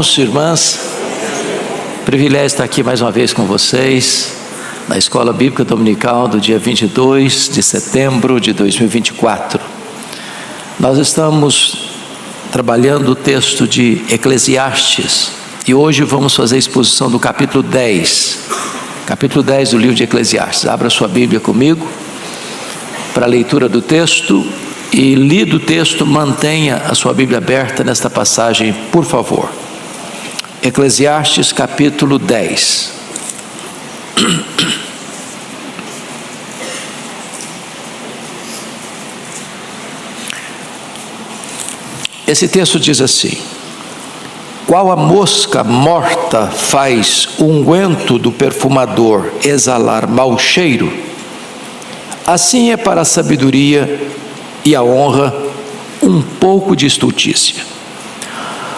Irmãs, privilégio estar aqui mais uma vez com vocês na Escola Bíblica Dominical do dia 22 de setembro de 2024. Nós estamos trabalhando o texto de Eclesiastes e hoje vamos fazer a exposição do capítulo 10 do livro de Eclesiastes. Abra sua Bíblia comigo para a leitura do texto e, lido o texto, mantenha a sua Bíblia aberta nesta passagem, por favor. Eclesiastes capítulo 10. Esse texto diz assim: qual a mosca morta faz o unguento do perfumador exalar mau cheiro, assim é para a sabedoria e a honra um pouco de estultícia.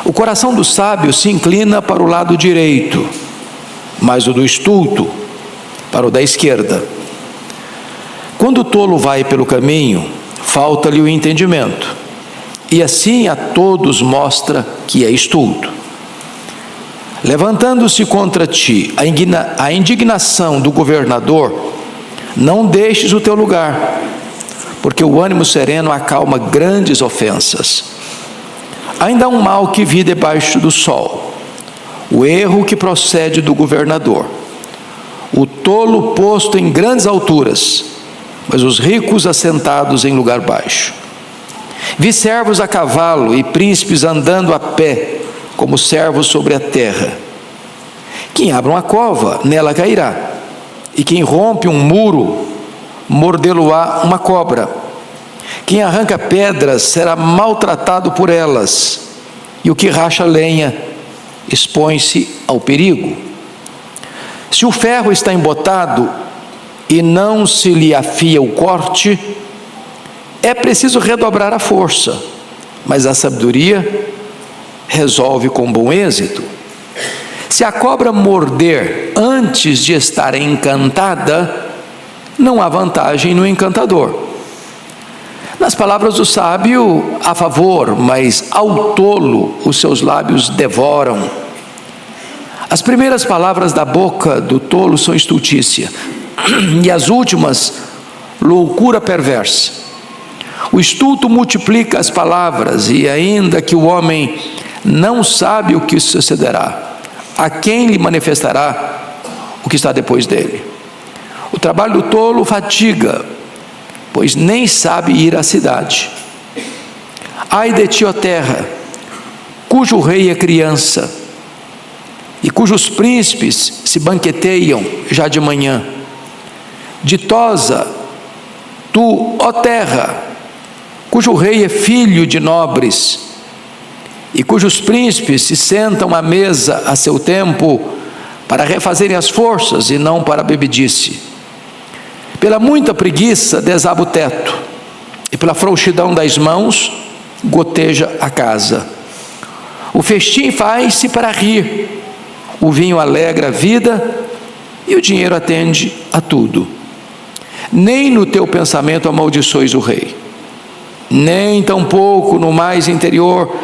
O coração do sábio se inclina para o lado direito, mas o do estulto para o da esquerda. Quando o tolo vai pelo caminho, falta-lhe o entendimento, e assim a todos mostra que é estulto. Levantando-se contra ti a indignação do governador, não deixes o teu lugar, porque o ânimo sereno acalma grandes ofensas. Ainda há um mal que vi debaixo do sol, o erro que procede do governador, o tolo posto em grandes alturas, mas os ricos assentados em lugar baixo. Vi servos a cavalo e príncipes andando a pé, como servos sobre a terra. Quem abre uma cova, nela cairá, e quem rompe um muro, mordê-lo-á uma cobra. Quem arranca pedras será maltratado por elas, e o que racha lenha expõe-se ao perigo. Se o ferro está embotado e não se lhe afia o corte, é preciso redobrar a força, mas a sabedoria resolve com bom êxito. Se a cobra morder antes de estar encantada, não há vantagem no encantador. Nas palavras do sábio, há favor, mas ao tolo os seus lábios devoram. As primeiras palavras da boca do tolo são estultícia, e as últimas, loucura perversa. O estulto multiplica as palavras, e ainda que o homem não sabe o que sucederá, a quem lhe manifestará o que está depois dele? O trabalho do tolo fatiga, pois nem sabe ir à cidade. Ai de ti, ó terra, cujo rei é criança, e cujos príncipes se banqueteiam já de manhã. Ditosa tu, ó terra, cujo rei é filho de nobres, e cujos príncipes se sentam à mesa a seu tempo, para refazerem as forças e não para a bebedice. Pela muita preguiça desaba o teto, e pela frouxidão das mãos goteja a casa. O festim faz-se para rir, o vinho alegra a vida, e o dinheiro atende a tudo. Nem no teu pensamento amaldiçoes o rei, nem tampouco no mais interior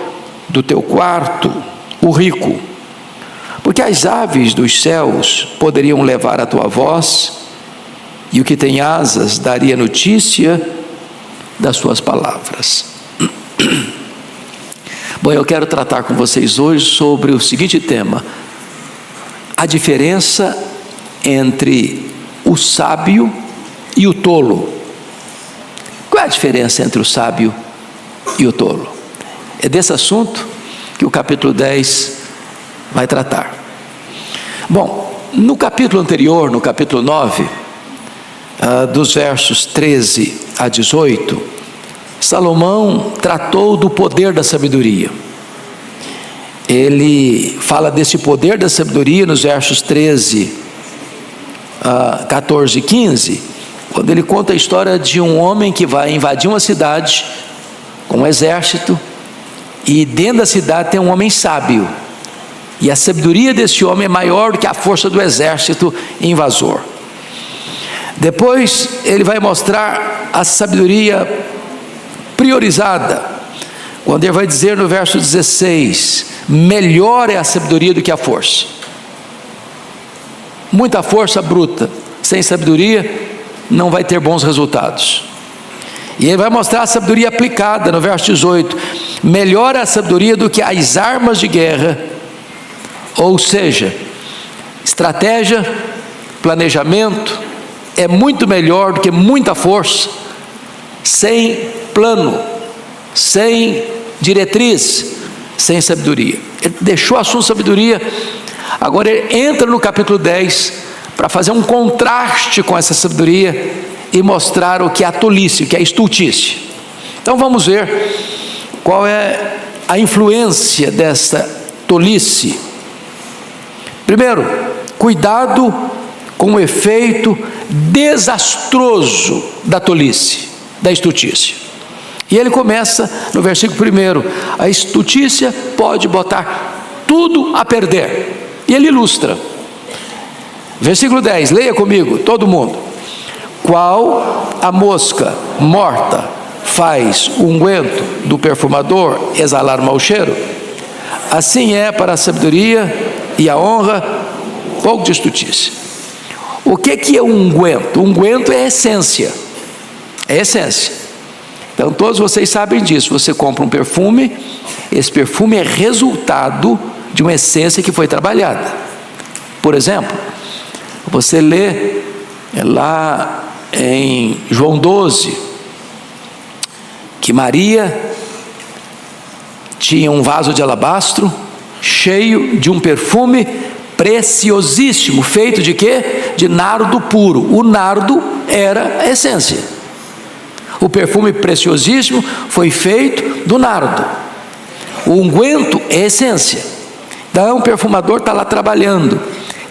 do teu quarto o rico, porque as aves dos céus poderiam levar a tua voz, e o que tem asas daria notícia das suas palavras. Bom, eu quero tratar com vocês hoje sobre o seguinte tema: a diferença entre o sábio e o tolo. Qual é a diferença entre o sábio e o tolo? É desse assunto que o capítulo 10 vai tratar. Bom, no capítulo anterior, no capítulo 9, dos versos 13 a 18, Salomão tratou do poder da sabedoria. Ele fala desse poder da sabedoria nos versos 13, 14 e 15, quando ele conta a história de um homem que vai invadir uma cidade com um exército, e dentro da cidade tem um homem sábio, e a sabedoria desse homem é maior do que a força do exército invasor. Depois ele vai mostrar a sabedoria priorizada, quando ele vai dizer no verso 16: melhor é a sabedoria do que a força. Muita força bruta, sem sabedoria, não vai ter bons resultados. E ele vai mostrar a sabedoria aplicada no verso 18: melhor é a sabedoria do que as armas de guerra, ou seja, estratégia, planejamento, é muito melhor do que muita força, sem plano, sem diretriz, sem sabedoria. Ele deixou o assunto sabedoria, agora ele entra no capítulo 10 para fazer um contraste com essa sabedoria e mostrar o que é a tolice, o que é a estultice. Então vamos ver qual é a influência dessa tolice. Primeiro, cuidado com o efeito desastroso da tolice, da estultícia. E ele começa no versículo 1: a estultícia pode botar tudo a perder. E ele ilustra. Versículo 10, leia comigo, todo mundo. Qual a mosca morta faz o unguento do perfumador exalar mau cheiro, assim é para a sabedoria e a honra pouco de estultícia. O que é unguento? Unguento é essência. É essência. Então todos vocês sabem disso. Você compra um perfume, esse perfume é resultado de uma essência que foi trabalhada. Por exemplo, você lê lá em João 12 que Maria tinha um vaso de alabastro cheio de um perfume preciosíssimo, feito de quê? De nardo puro. O nardo era a essência. O perfume preciosíssimo foi feito do nardo. O unguento é a essência. Então o perfumador está lá trabalhando.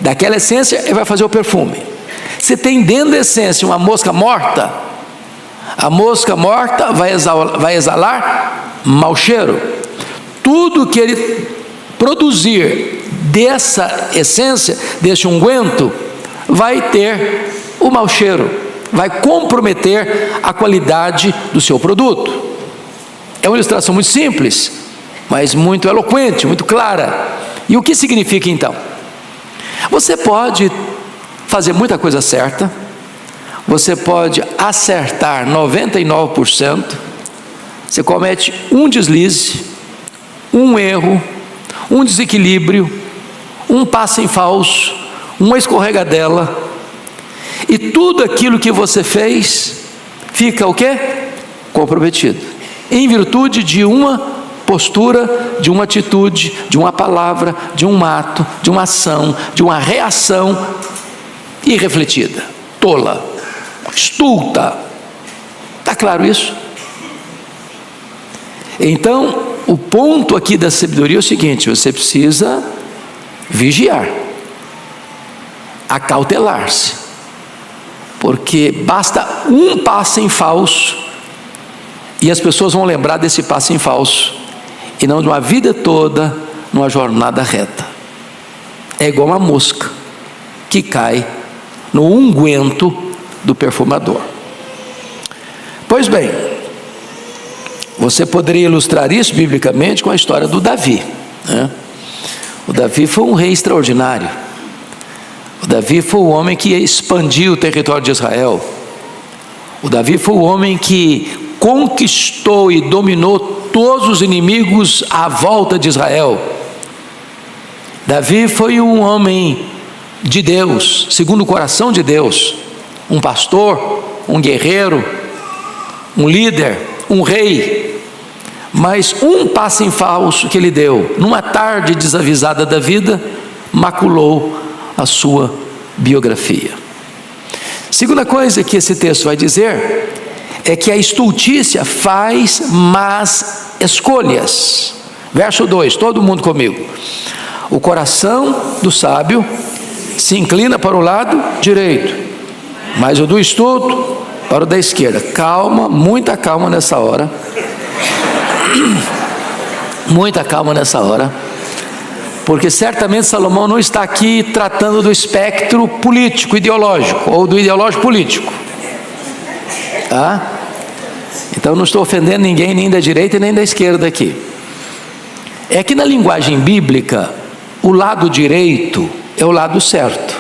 Daquela essência ele vai fazer o perfume. Se tem dentro da essência uma mosca morta, a mosca morta vai exalar mau cheiro. Tudo que ele produzir dessa essência, desse unguento, vai ter o mau cheiro, vai comprometer a qualidade do seu produto. É uma ilustração muito simples, mas muito eloquente, muito clara. E o que significa então? Você pode fazer muita coisa certa, você pode acertar 99%, você comete um deslize, um erro, um desequilíbrio, um passo em falso, uma escorregadela, e tudo aquilo que você fez fica o quê? Comprometido, em virtude de uma postura, de uma atitude, de uma palavra, de um ato, de uma ação, de uma reação irrefletida, tola, estulta. Está claro isso? Então, o ponto aqui da sabedoria é o seguinte: você precisa vigiar, acautelar-se, porque basta um passo em falso e as pessoas vão lembrar desse passo em falso e não de uma vida toda numa jornada reta. É igual uma mosca que cai no unguento do perfumador. Pois bem, você poderia ilustrar isso biblicamente com a história do Davi, né? O Davi foi um rei extraordinário. O Davi foi o homem que expandiu o território de Israel. O Davi foi o homem que conquistou e dominou todos os inimigos à volta de Israel. Davi foi um homem de Deus, segundo o coração de Deus, um pastor, um guerreiro, um líder, um rei. Mas um passo em falso que ele deu, numa tarde desavisada da vida, maculou a sua biografia. Segunda coisa que esse texto vai dizer é que a estultícia faz más escolhas. Verso 2, todo mundo comigo. O coração do sábio se inclina para o lado direito, mas o do estulto para o da esquerda. Calma, muita calma nessa hora. Muita calma nessa hora, porque certamente Salomão não está aqui tratando do espectro político, ideológico, ou do ideológico político, tá? Ele Então não estou ofendendo ninguém, nem da direita nem da esquerda aqui. É que na linguagem bíblica, o lado direito é o lado certo.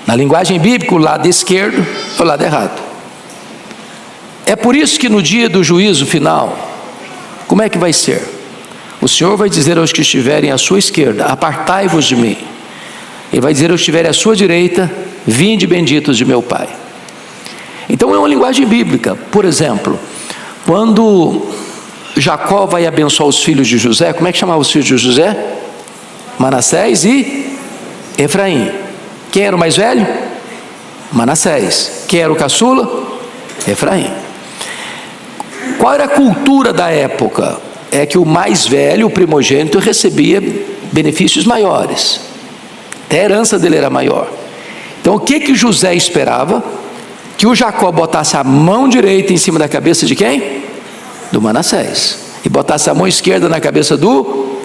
Na linguagem bíblica, o lado esquerdo é o lado errado. É por isso que no dia do juízo final, como é que vai ser? O Senhor vai dizer aos que estiverem à sua esquerda: apartai-vos de mim. Ele vai dizer aos que estiverem à sua direita: vinde benditos de meu Pai. Então é uma linguagem bíblica. Por exemplo, quando Jacó vai abençoar os filhos de José, como é que chamava os filhos de José? Manassés e Efraim. Quem era o mais velho? Manassés. Quem era o caçula? Efraim. Qual era a cultura da época? É que o mais velho, o primogênito, recebia benefícios maiores. Até a herança dele era maior. Então o que José esperava? Que o Jacó botasse a mão direita em cima da cabeça de quem? Do Manassés. E botasse a mão esquerda na cabeça do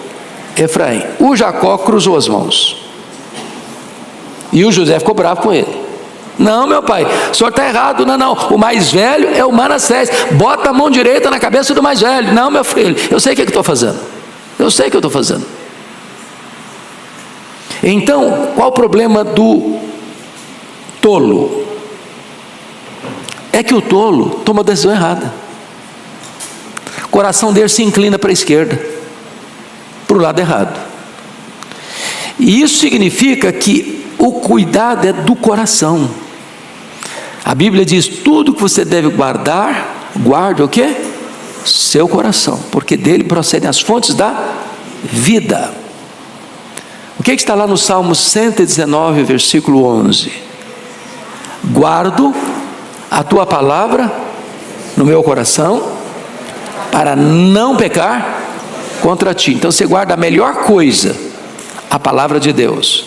Efraim. O Jacó cruzou as mãos. E o José ficou bravo com ele. Não, meu pai, o senhor está errado. Não, o mais velho é o Manassés. Bota a mão direita na cabeça do mais velho. Não, meu filho, eu sei o que estou fazendo. Eu sei o que eu estou fazendo. Então, qual o problema do tolo? É que o tolo toma a decisão errada. O coração dele se inclina para a esquerda, para o lado errado. E isso significa que o cuidado é do coração. A Bíblia diz: tudo que você deve guardar, guarde o quê? Seu coração, porque dele procedem as fontes da vida. O que está lá no Salmo 119, versículo 11? Guardo a tua palavra no meu coração, para não pecar contra ti. Então você guarda a melhor coisa, a palavra de Deus.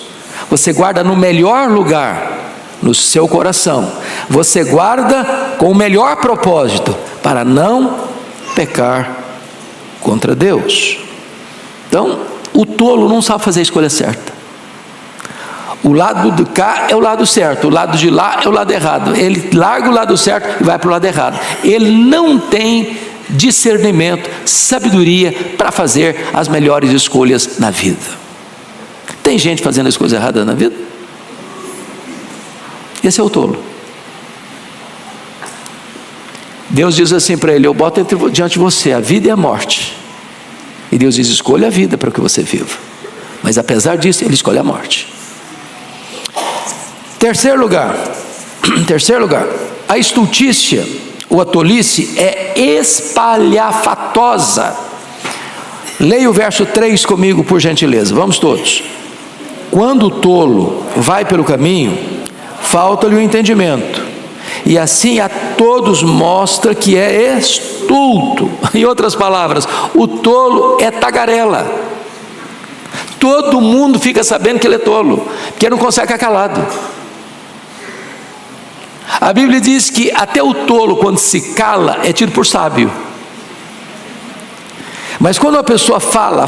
Você guarda no melhor lugar, no seu coração. Você guarda com o melhor propósito, para não pecar contra Deus. Então, o tolo não sabe fazer a escolha certa. O lado de cá é o lado certo, o lado de lá é o lado errado. Ele larga o lado certo e vai para o lado errado. Ele não tem discernimento, sabedoria para fazer as melhores escolhas na vida. Tem gente fazendo as coisas erradas na vida? Esse é o tolo. Deus diz assim para ele: eu boto diante de você a vida e a morte. E Deus diz: escolha a vida para que você viva. Mas apesar disso, ele escolhe a morte. Terceiro lugar, a estultícia ou a tolice é espalhafatosa. Leia o verso 3 comigo, por gentileza. Vamos todos. Quando o tolo vai pelo caminho, falta-lhe o entendimento, e assim a todos mostra que é estulto. Em outras palavras, o tolo é tagarela. Todo mundo fica sabendo que ele é tolo, porque ele não consegue ficar calado. A Bíblia diz que até o tolo, quando se cala, é tido por sábio. Mas quando a pessoa fala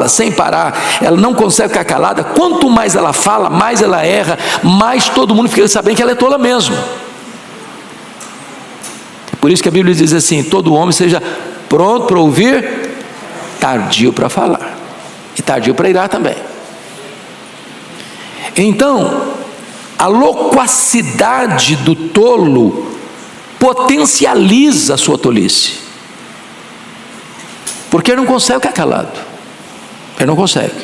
sem parar, ela não consegue ficar calada. Quanto mais ela fala, mais ela erra, mais todo mundo fica sabendo que ela é tola mesmo. Por isso que a Bíblia diz assim: todo homem seja pronto para ouvir, tardio para falar, e tardio para irar também. Então, a loquacidade do tolo potencializa a sua tolice, porque ele não consegue ficar calado. Ele não consegue.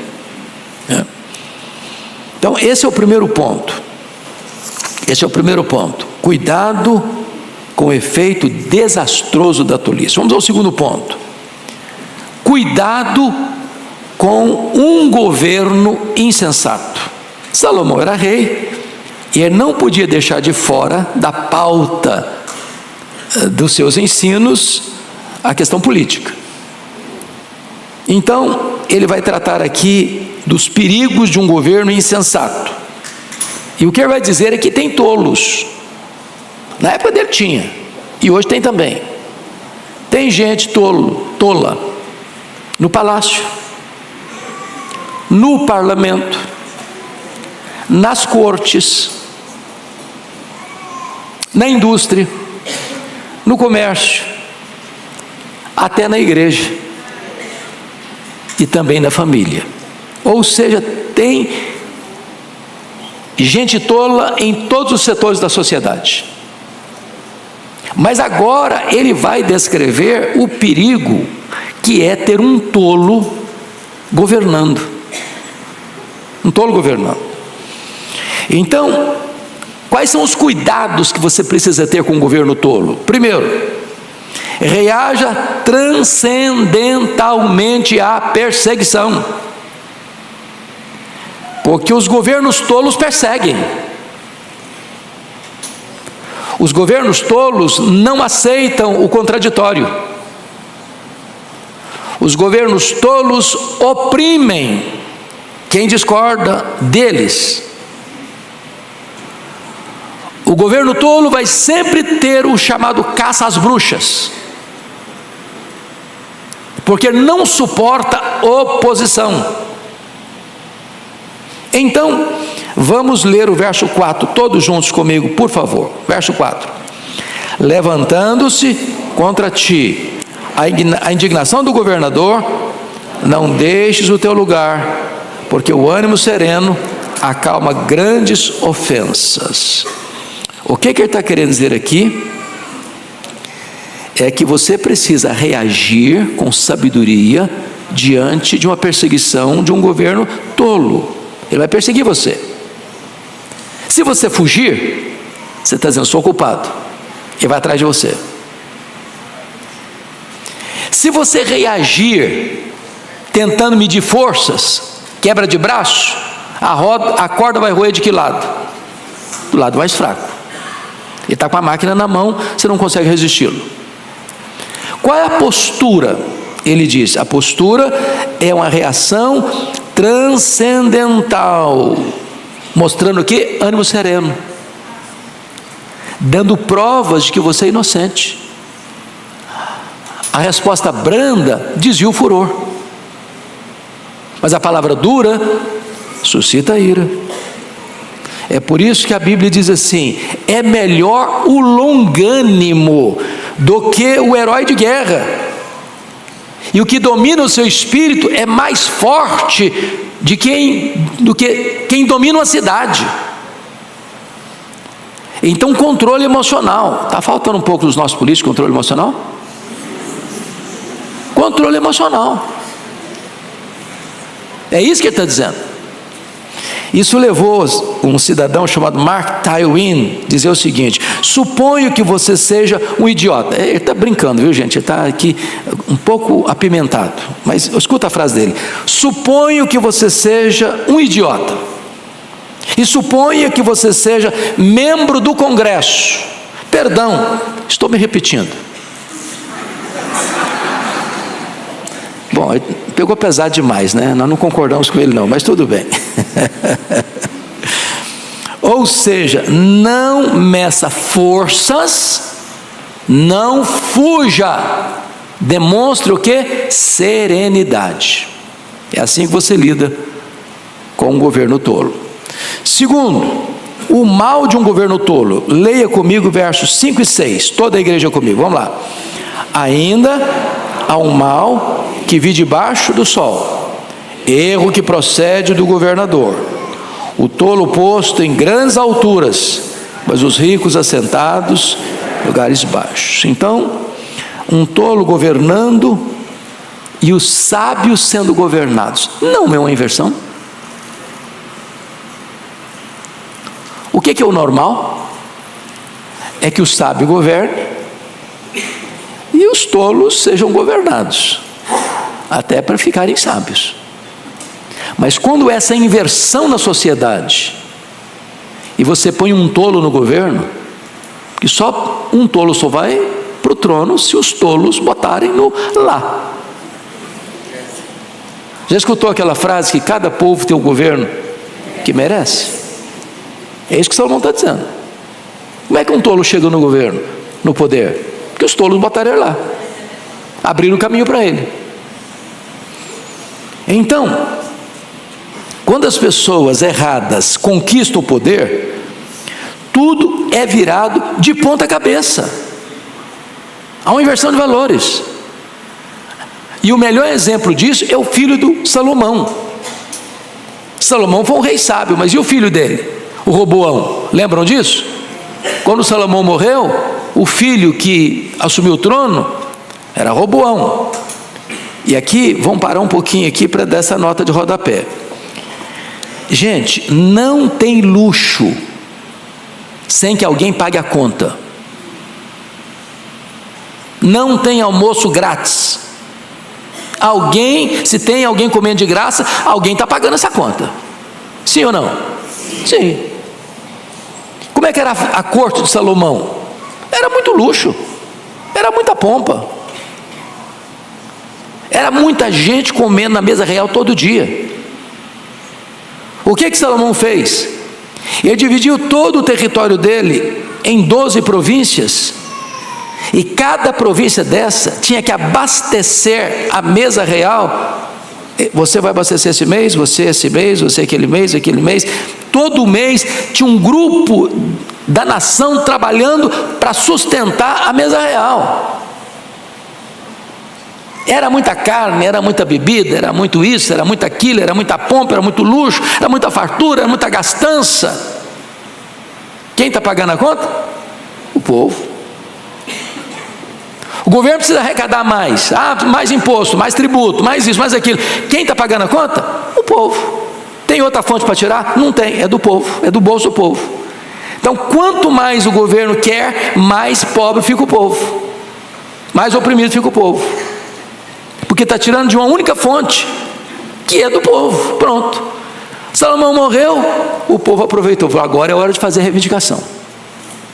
Então esse é o primeiro ponto. Cuidado com o efeito desastroso da tolice. Vamos ao segundo ponto. Cuidado com um governo insensato. Salomão era rei, e ele não podia deixar de fora da pauta dos seus ensinos a questão política. Então, ele vai tratar aqui dos perigos de um governo insensato. E o que ele vai dizer é que tem tolos. Na época dele tinha, e hoje tem também. Tem gente tola no palácio, no parlamento, nas cortes, na indústria, no comércio, até na igreja e também na família. Ou seja, tem gente tola em todos os setores da sociedade. Mas agora ele vai descrever o perigo que é ter um tolo governando. Um tolo governando. Então, quais são os cuidados que você precisa ter com o governo tolo? Primeiro, reaja transcendentalmente à perseguição. Porque os governos tolos perseguem. Os governos tolos não aceitam o contraditório. Os governos tolos oprimem quem discorda deles. O governo tolo vai sempre ter o chamado caça às bruxas, porque não suporta oposição. Então, vamos ler o verso 4, todos juntos comigo, por favor. Verso 4. Levantando-se contra ti a indignação do governador, não deixes o teu lugar, porque o ânimo sereno acalma grandes ofensas. O que ele está querendo dizer aqui? É que você precisa reagir com sabedoria diante de uma perseguição de um governo tolo. Ele vai perseguir você. Se você fugir, você está dizendo, sou culpado. Ele vai atrás de você. Se você reagir, tentando medir forças, quebra de braço, a corda vai roer de que lado? Do lado mais fraco. Ele está com a máquina na mão, você não consegue resisti-lo. Qual é a postura? Ele diz, a postura é uma reação transcendental, mostrando o que? Ânimo sereno, dando provas de que você é inocente. A resposta branda desvia o furor, mas a palavra dura suscita ira. É por isso que a Bíblia diz assim: é melhor o longânimo do que o herói de guerra. E o que domina o seu espírito é mais forte do que quem domina uma cidade. Então, controle emocional. Está faltando um pouco dos nossos políticos controle emocional? Controle emocional. É isso que ele está dizendo. Isso levou um cidadão chamado Mark Twain a dizer o seguinte: suponho que você seja um idiota. Ele está brincando, viu, gente? Ele está aqui um pouco apimentado, mas escuta a frase dele: suponho que você seja um idiota, e suponha que você seja membro do Congresso. Perdão, estou me repetindo. Bom, ele pegou pesado demais, né? Nós não concordamos com ele não, mas tudo bem. Ou seja, não meça forças, não fuja, demonstre o que? Serenidade. É assim que você lida com um governo tolo. Segundo, o mal de um governo tolo. Leia comigo versos 5 e 6, toda a igreja comigo, vamos lá. Ainda há um mal que vi debaixo do sol, erro que procede do governador, o tolo posto em grandes alturas, mas os ricos assentados em lugares baixos. Então, um tolo governando e os sábios sendo governados. Não é uma inversão? O que é o normal? É que o sábio governe e os tolos sejam governados, até para ficarem sábios. Mas quando essa inversão na sociedade, e você põe um tolo no governo, que só um tolo só vai para o trono se os tolos botarem no lá. Já escutou aquela frase que cada povo tem o governo que merece? É isso que Salomão está dizendo. Como é que um tolo chega no governo, no poder? Porque os tolos botaram ele lá, abriram o caminho para ele. Então, quando as pessoas erradas conquistam o poder, tudo é virado de ponta cabeça. Há uma inversão de valores. E o melhor exemplo disso é o filho do Salomão. Salomão foi um rei sábio, mas e o filho dele, o Roboão? Lembram disso? Quando Salomão morreu, o filho que assumiu o trono era Roboão. E aqui, vamos parar um pouquinho aqui para dar essa nota de rodapé. Gente, não tem luxo sem que alguém pague a conta. Não tem almoço grátis. Se tem alguém comendo de graça, alguém está pagando essa conta. Sim ou não? Sim. Como é que era a corte de Salomão? Era muito luxo, era muita pompa, era muita gente comendo na mesa real todo dia. O que Salomão fez? Ele dividiu todo o território dele em 12 províncias, e cada província dessa tinha que abastecer a mesa real. Você vai abastecer esse mês, você aquele mês. Todo mês tinha um grupo da nação trabalhando para sustentar a mesa real. Era muita carne, era muita bebida, era muito isso, era muito aquilo, era muita pompa, era muito luxo, era muita fartura, era muita gastança. Quem está pagando a conta? O povo. O governo precisa arrecadar mais, mais imposto, mais tributo, mais isso, mais aquilo. Quem está pagando a conta? O povo. Tem outra fonte para tirar? Não tem, é do povo, é do bolso do povo. Então, quanto mais o governo quer, mais pobre fica o povo, mais oprimido fica o povo, porque está tirando de uma única fonte, que é do povo. Pronto. Salomão morreu, o povo aproveitou, falou: agora é hora de fazer reivindicação.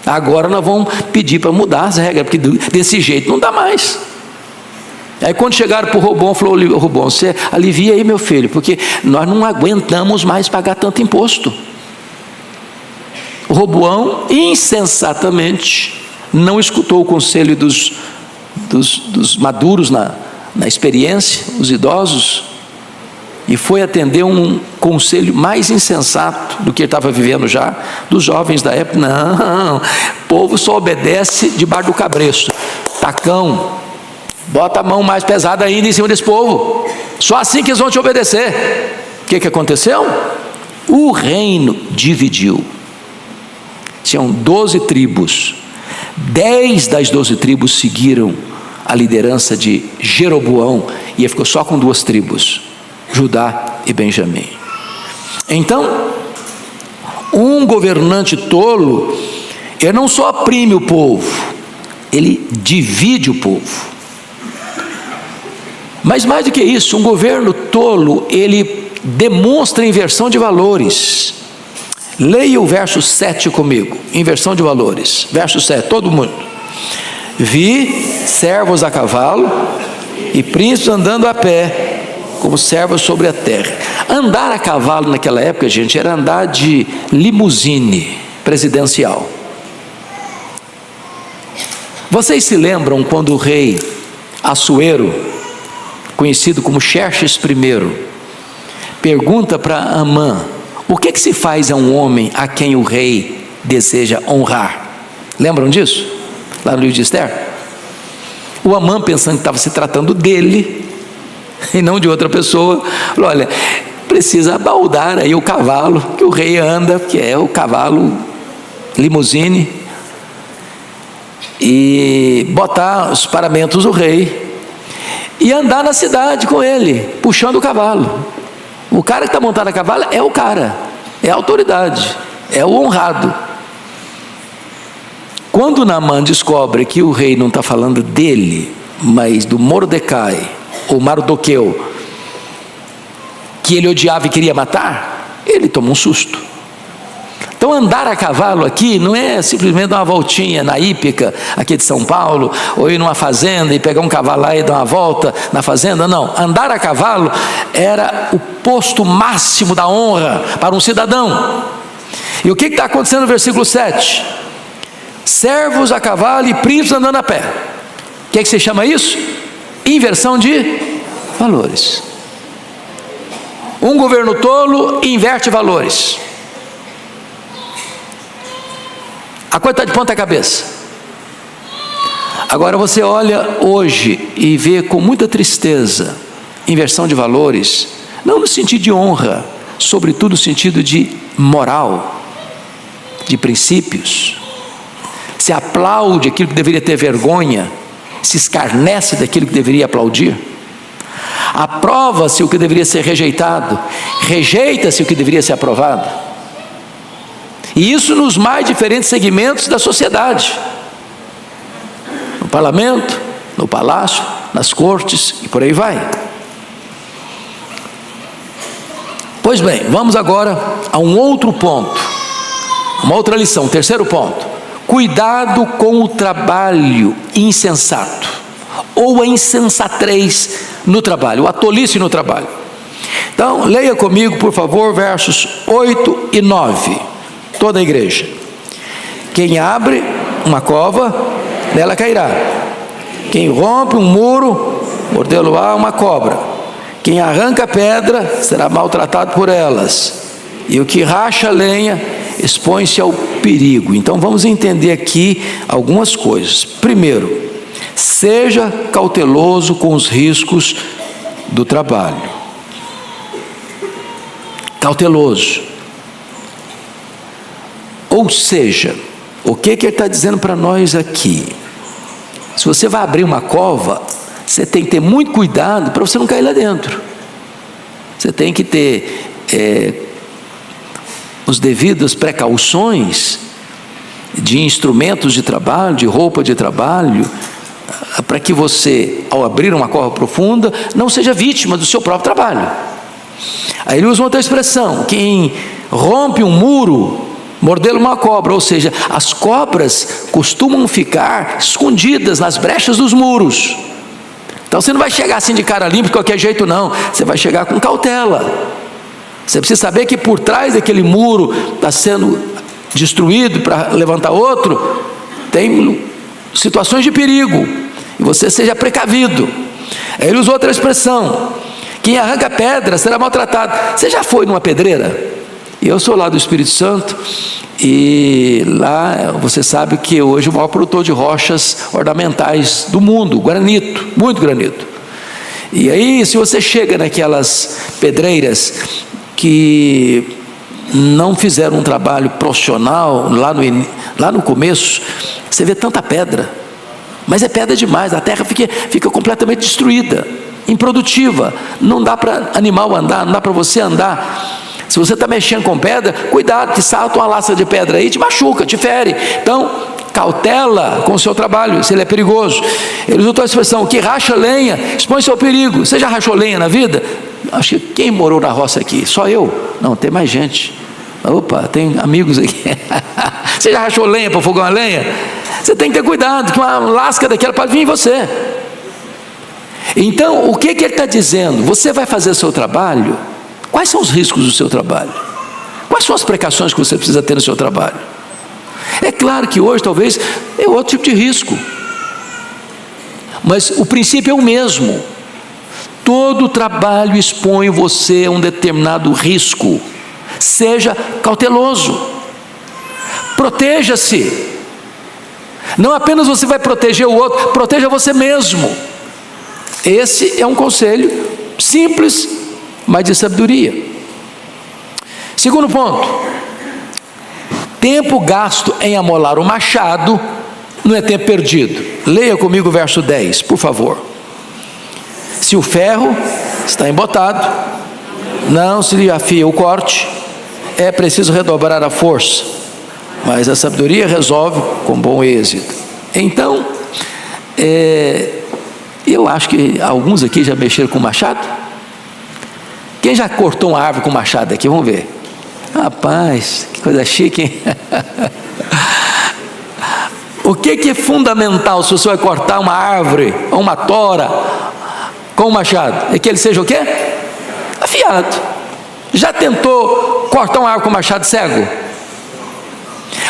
Agora nós vamos pedir para mudar as regras, porque desse jeito não dá mais. Aí quando chegaram para o Roboão, falou: Roboão, você alivia aí, meu filho, porque nós não aguentamos mais pagar tanto imposto. O Roboão, insensatamente, não escutou o conselho dos maduros na experiência, os idosos, e foi atender um conselho mais insensato do que ele estava vivendo já, dos jovens da época. Não, o povo só obedece debaixo do cabresto. Tacão, bota a mão mais pesada ainda em cima desse povo, só assim que eles vão te obedecer. O que aconteceu? O reino dividiu. Tinham 12 tribos, 10 das 12 tribos seguiram a liderança de Jeroboão, e ele ficou só com 2 tribos, Judá e Benjamim. Então, um governante tolo, ele não só oprime o povo, ele divide o povo. Mas mais do que isso, um governo tolo, ele demonstra inversão de valores. Leia o verso 7 comigo, inversão de valores. Verso 7, todo mundo. Vi servos a cavalo e príncipes andando a pé, como servos sobre a terra. Andar a cavalo naquela época, gente, era andar de limusine presidencial. Vocês se lembram quando o rei Assuero, conhecido como Xerxes I, pergunta para Amã: o que se faz a um homem a quem o rei deseja honrar? Lembram disso? Lá no livro de Esther. O Amã, pensando que estava se tratando dele e não de outra pessoa, falou: olha, precisa baldar aí o cavalo que o rei anda, que é o cavalo limusine, e botar os paramentos do rei e andar na cidade com ele, puxando o cavalo. O cara que está montado a cavalo é o cara, é a autoridade, é o honrado. Quando Naamã descobre que o rei não está falando dele, mas do Mordecai, ou Mardoqueu, que ele odiava e queria matar, ele toma um susto. Então andar a cavalo aqui não é simplesmente dar uma voltinha na hípica aqui de São Paulo, ou ir numa fazenda e pegar um cavalo lá e dar uma volta na fazenda. Não, andar a cavalo era o posto máximo da honra para um cidadão. E o que está acontecendo no versículo 7? Servos a cavalo e príncipes andando a pé. O que se chama isso? Inversão de valores. Um governo tolo inverte valores. A coisa está de ponta cabeça. Agora você olha hoje e vê com muita tristeza inversão de valores, não no sentido de honra, sobretudo no sentido de moral, de princípios. Se aplaude aquilo que deveria ter vergonha, se escarnece daquilo que deveria aplaudir. Aprova-se o que deveria ser rejeitado, rejeita-se o que deveria ser aprovado. E isso nos mais diferentes segmentos da sociedade. No parlamento, no palácio, nas cortes e por aí vai. Pois bem, vamos agora a um outro ponto, uma outra lição, terceiro ponto. Cuidado com o trabalho insensato, ou a insensatez no trabalho, a tolice no trabalho. Então, leia comigo, por favor, versos 8 e 9, toda a igreja. Quem abre uma cova, nela cairá. Quem rompe um muro, mordê-lo-á uma cobra. Quem arranca pedra, será maltratado por elas. E o que racha lenha, expõe-se ao perigo. Então vamos entender aqui algumas coisas. Primeiro, seja cauteloso com os riscos do trabalho. Cauteloso. Ou seja, o que ele está dizendo para nós aqui? Se você vai abrir uma cova, você tem que ter muito cuidado para você não cair lá dentro. Você tem que ter as devidas precauções de instrumentos de trabalho, de roupa de trabalho, para que você, ao abrir uma cova profunda, não seja vítima do seu próprio trabalho. Aí ele usa uma outra expressão: quem rompe um muro, mordê-lo uma cobra. Ou seja, as cobras costumam ficar escondidas nas brechas dos muros. Então você não vai chegar assim de cara limpa de qualquer jeito, não. Você vai chegar com cautela. Você precisa saber que por trás daquele muro está sendo destruído para levantar outro, tem situações de perigo, e você seja precavido. Ele usou outra expressão: quem arranca pedra será maltratado. Você já foi numa pedreira? Eu sou lá do Espírito Santo, e lá você sabe que hoje o maior produtor de rochas ornamentais do mundo, granito, muito granito. E aí, se você chega naquelas pedreiras que não fizeram um trabalho profissional lá no começo, você vê tanta pedra, mas é pedra demais, a terra fica completamente destruída, improdutiva, não dá para animal andar, não dá para você andar. Se você está mexendo com pedra, cuidado, que salta uma laça de pedra aí, te machuca, te fere. Então, cautela com o seu trabalho, se ele é perigoso. Ele usou a expressão: que racha lenha, expõe-se ao perigo. Você já rachou lenha na vida? Acho que quem morou na roça aqui? Só eu? Não, tem mais gente. Opa, tem amigos aqui. Você já rachou lenha para fogão a lenha? Você tem que ter cuidado, que uma lasca daquela pode vir em você. Então, o que ele está dizendo? Você vai fazer o seu trabalho? Quais são os riscos do seu trabalho? Quais são as precauções que você precisa ter no seu trabalho? É claro que hoje talvez é outro tipo de risco, mas o princípio é o mesmo. Todo trabalho expõe você a um determinado risco. Seja cauteloso, proteja-se. Não apenas você vai proteger o outro, proteja você mesmo. Esse é um conselho simples, mas de sabedoria. Segundo ponto: tempo gasto em amolar o machado não é tempo perdido. Leia comigo o verso 10, por favor. Se o ferro está embotado, não se lhe afia o corte, é preciso redobrar a força, mas a sabedoria resolve com bom êxito. Então, eu acho que alguns aqui já mexeram com machado. Quem já cortou uma árvore com machado aqui? Vamos ver. Rapaz, que coisa chique, hein? O que é fundamental se você vai cortar uma árvore ou uma tora com um machado? É que ele seja o quê? Afiado. Já tentou cortar uma árvore com machado cego?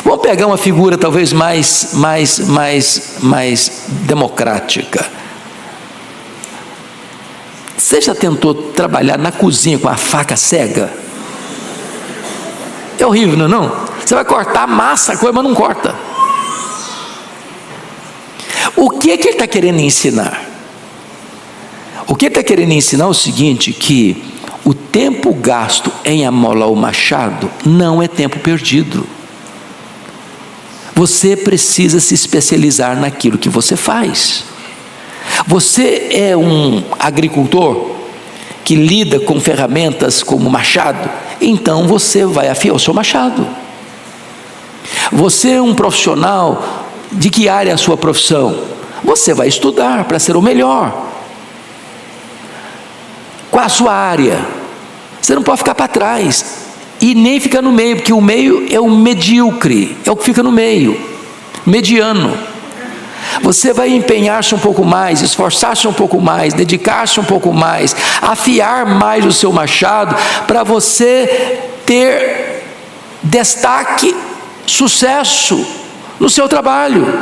Vamos pegar uma figura talvez mais democrática. Você já tentou trabalhar na cozinha com a faca cega? É horrível, não é não? Você vai cortar massa, a coisa, mas não corta. O que ele está querendo ensinar? O que ele está querendo ensinar é o seguinte, que o tempo gasto em amolar o machado não é tempo perdido. Você precisa se especializar naquilo que você faz. Você é um agricultor que lida com ferramentas como machado, então você vai afiar o seu machado. Você é um profissional, de que área é a sua profissão? Você vai estudar para ser o melhor. Qual a sua área? Você não pode ficar para trás, e nem ficar no meio, porque o meio é o medíocre, é o que fica no meio, mediano. Você vai empenhar-se um pouco mais, esforçar-se um pouco mais, dedicar-se um pouco mais, afiar mais o seu machado, para você ter destaque, sucesso no seu trabalho.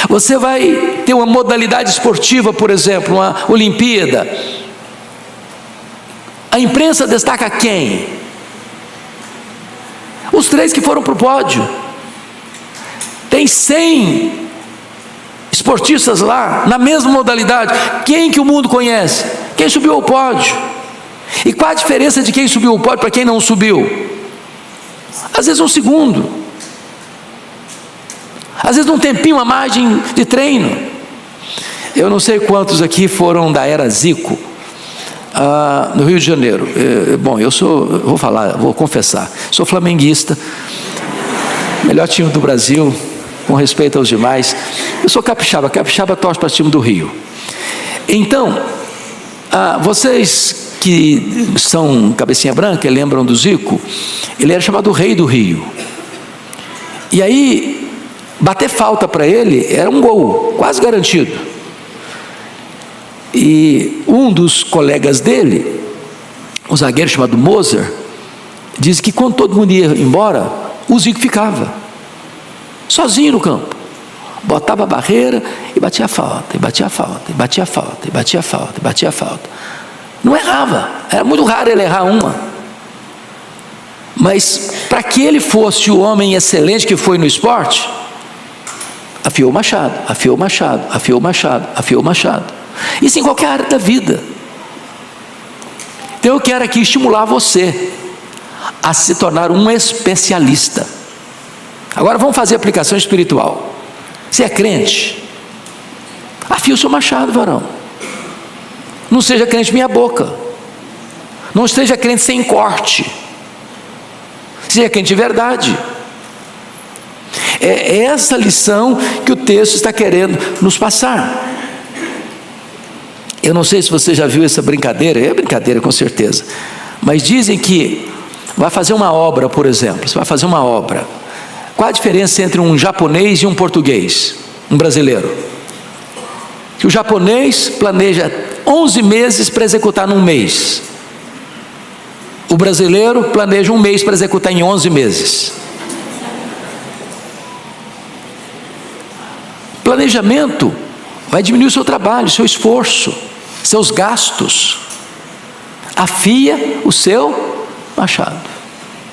Você vai ter uma modalidade esportiva, por exemplo, uma Olimpíada. A imprensa destaca quem? Os 3 que foram para o pódio. Tem 100 esportistas lá, na mesma modalidade. Quem que o mundo conhece? Quem subiu ao pódio. E qual a diferença de quem subiu ao pódio para quem não subiu? Às vezes um segundo, às vezes um tempinho a mais de treino. Eu não sei quantos aqui foram da era Zico, no Rio de Janeiro. Bom, vou confessar, sou flamenguista, melhor time do Brasil, com respeito aos demais. Eu sou capixaba torce para o time do Rio. Então, vocês que são cabecinha branca, lembram do Zico? Ele era chamado o Rei do Rio. E aí, bater falta para ele era um gol, quase garantido. E um dos colegas dele, um zagueiro chamado Moser, diz que quando todo mundo ia embora, o Zico ficava sozinho no campo, botava a barreira e batia a falta, e batia a falta, e batia a falta, e batia a falta, e batia a falta. Não errava, era muito raro ele errar uma. Mas para que ele fosse o homem excelente que foi no esporte, afiou o machado, afiou o machado, afiou o machado, afiou o machado. Isso em qualquer área da vida. Então eu quero aqui estimular você a se tornar um especialista. Agora vamos fazer aplicação espiritual. Você é crente? Afia o seu machado, varão. Não seja crente meia boca. Não esteja crente sem corte. Seja crente de verdade. É essa lição que o texto está querendo nos passar. Eu não sei se você já viu essa brincadeira, é brincadeira com certeza, mas dizem que vai fazer uma obra, por exemplo, você vai fazer uma obra. Qual a diferença entre um japonês e um português, um brasileiro? Que o japonês planeja 11 meses para executar num mês. O brasileiro planeja um mês para executar em 11 meses. Planejamento vai diminuir o seu trabalho, o seu esforço, seus gastos. Afia o seu machado.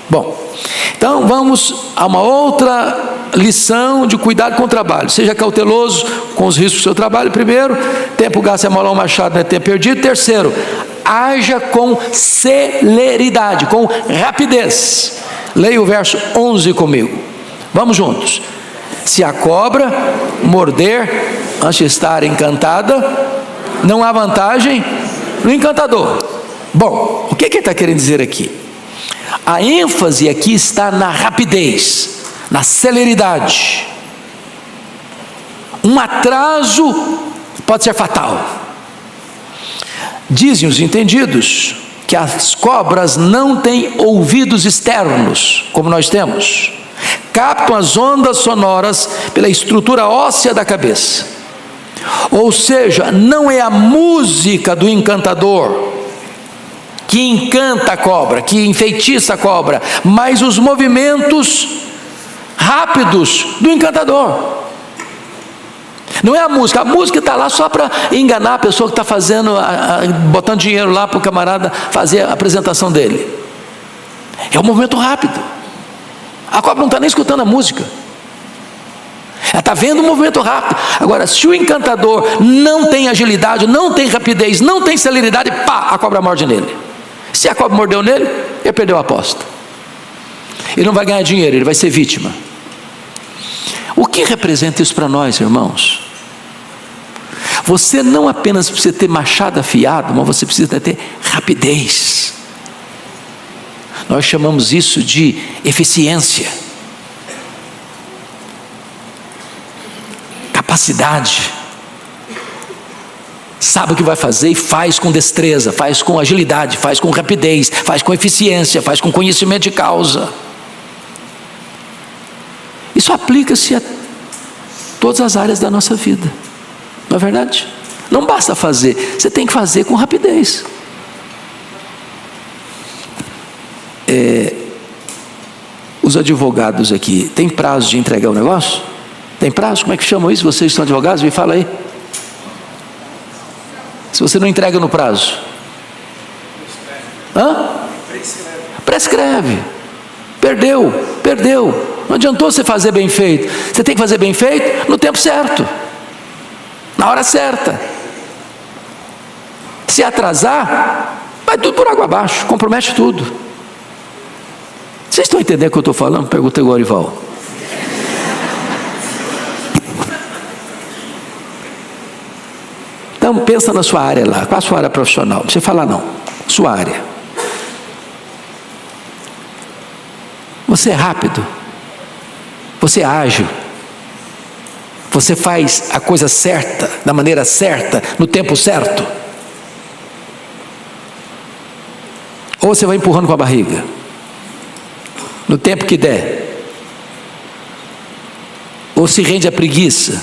Bom, então vamos a uma outra lição de cuidado com o trabalho. Seja cauteloso com os riscos do seu trabalho. Primeiro, tempo gasto em amolar o machado não é tempo perdido. Terceiro, haja com celeridade, com rapidez. Leia o verso 11 comigo. Vamos juntos. Se a cobra morder antes de estar encantada, não há vantagem no encantador. Bom, o que ele está querendo dizer aqui? A ênfase aqui está na rapidez, na celeridade. Um atraso pode ser fatal. Dizem os entendidos que as cobras não têm ouvidos externos, como nós temos. Captam as ondas sonoras pela estrutura óssea da cabeça. Ou seja, não é a música do encantador que encanta a cobra, que enfeitiça a cobra, mas os movimentos rápidos do encantador. Não é a música está lá só para enganar a pessoa que está fazendo, botando dinheiro lá para o camarada fazer a apresentação dele. É um movimento rápido. A cobra não está nem escutando a música. Ela está vendo um movimento rápido. Agora, se o encantador não tem agilidade, não tem rapidez, não tem celeridade, pá, a cobra morde nele. Se a cobra mordeu nele, ele perdeu a aposta. Ele não vai ganhar dinheiro, ele vai ser vítima. O que representa isso para nós, irmãos? Você não apenas precisa ter machado afiado, mas você precisa ter rapidez. Nós chamamos isso de eficiência, capacidade. Sabe o que vai fazer e faz com destreza, faz com agilidade, faz com rapidez, faz com eficiência, faz com conhecimento de causa. Isso aplica-se a todas as áreas da nossa vida, não é verdade? Não basta fazer, você tem que fazer com rapidez. Os advogados aqui, tem prazo de entregar o negócio? Tem prazo? Como é que chamam isso? Vocês são advogados? Me fala aí. Se você não entrega no prazo? Prescreve. Perdeu. Não adiantou você fazer bem feito. Você tem que fazer bem feito no tempo certo, na hora certa. Se atrasar, vai tudo por água abaixo, compromete tudo. Vocês estão entendendo o que eu estou falando? Perguntei o Gorival. Então pensa na sua área lá. Qual a sua área profissional? Não precisa falar não. Sua área. Você é rápido. Você é ágil. Você faz a coisa certa, da maneira certa, no tempo certo. Ou você vai empurrando com a barriga, no tempo que der. Ou se rende à preguiça.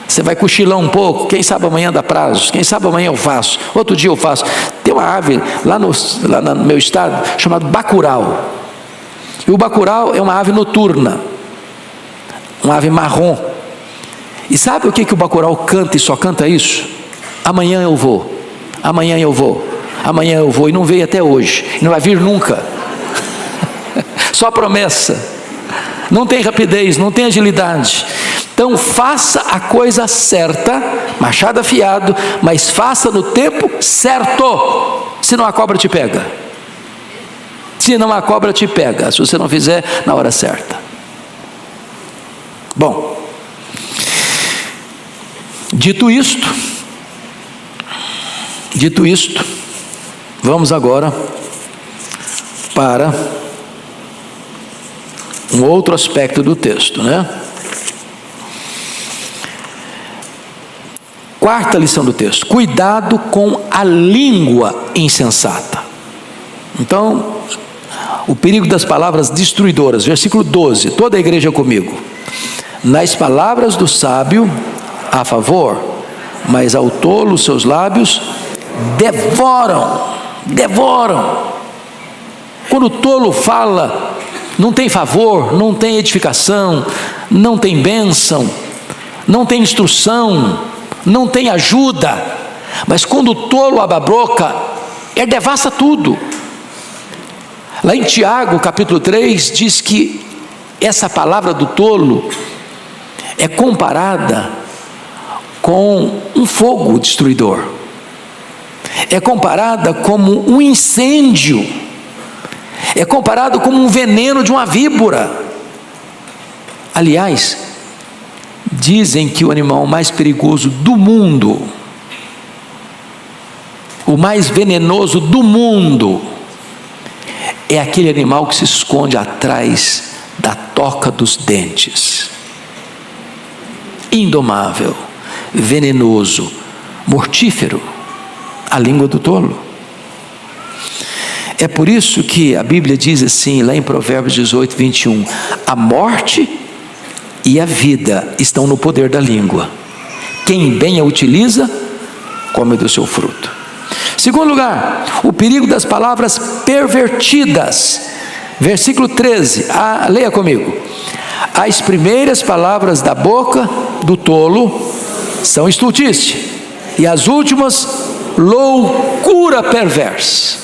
Você vai cochilar um pouco, quem sabe amanhã dá prazo, quem sabe amanhã eu faço, outro dia eu faço. Tem uma ave lá no meu estado, chamado bacurau. E o bacurau é uma ave noturna, uma ave marrom. E sabe o que o bacurau canta e só canta isso? Amanhã eu vou, amanhã eu vou, amanhã eu vou. E não veio até hoje, e não vai vir nunca. Só promessa. Não tem rapidez, não tem agilidade. Então faça a coisa certa, machado afiado, mas faça no tempo certo, senão a cobra te pega. Senão a cobra te pega, se você não fizer na hora certa. Bom, dito isto, vamos agora para um outro aspecto do texto, né? Quarta lição do texto: cuidado com a língua insensata. Então, o perigo das palavras destruidoras, versículo 12, toda a igreja comigo. Nas palavras do sábio há favor, mas ao tolo seus lábios devoram. Quando o tolo fala, não tem favor, não tem edificação, não tem bênção, não tem instrução, não tem ajuda. Mas quando o tolo abre a boca, ele devassa tudo. Lá em Tiago, capítulo 3, diz que essa palavra do tolo é comparada com um fogo destruidor. É comparada como um incêndio. É comparado como um veneno de uma víbora. Aliás, dizem que o animal mais perigoso do mundo, o mais venenoso do mundo, é aquele animal que se esconde atrás da toca dos dentes. Indomável, venenoso, mortífero, a língua do tolo. É por isso que a Bíblia diz assim, lá em Provérbios 18, 21, a morte e a vida estão no poder da língua. Quem bem a utiliza, come do seu fruto. Segundo lugar, o perigo das palavras pervertidas. Versículo 13, leia comigo. As primeiras palavras da boca do tolo são estultice, e as últimas, loucura perversa.